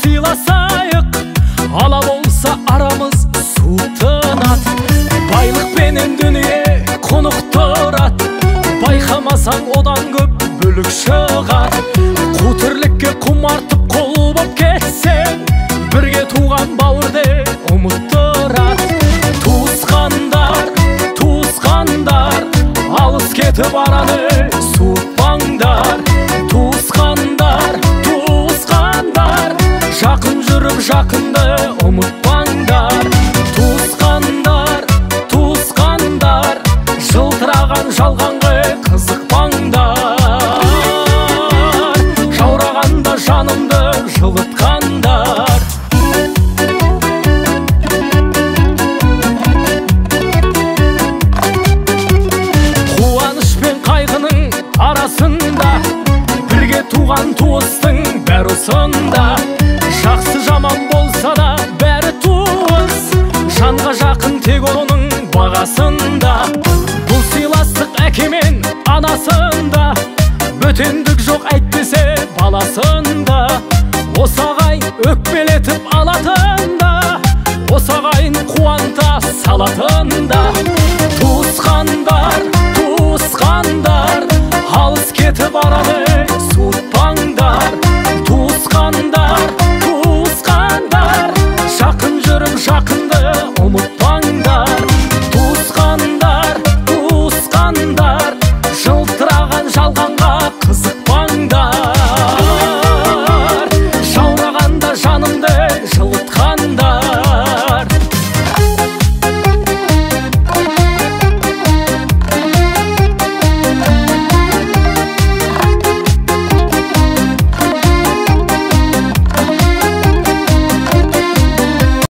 сыйласайық, ала болса арамыз суытынат. Байлық пенен дүние құнықтырат, байқамасаң одан көп бөлік шығар. Қу тірлікке құмартып құл боп кетсең, бірге туған бауырды ұмыттырат. Туысқандар, туысқандар, алыс кетіп араны суытпаңдар. Туысқандар, туысқандар, жақын жүріп жақынды ұмытпаңдар. Туысқандар, туысқандар, жылтыраған жалғанға қызықпаңдар. Жаурағанда жанымды жылытқандар. Қуаныш пен қайғының арасында, бірге туған туыстың бәрі осында. Жақсы жаман болса да бәрі туыс, жанға жақын тек оның бағасында. Бұл сыйластық әке мен анасында, бөтендік жоқ әйтпесе баласында. Осы ағай өкпелетіп алатында, осы ағайын қуанта салатында. Туысқандар, туысқандар, алыс кетіп араны суытпаңдар. Туысқандар, туысқандар, жақын жүріп жақынды ұмытпаңдар. Туысқандар, туысқандар, жылтыраған жалғанға қызықпаңдар. Жаурағанда жанымды жылытпаңдар.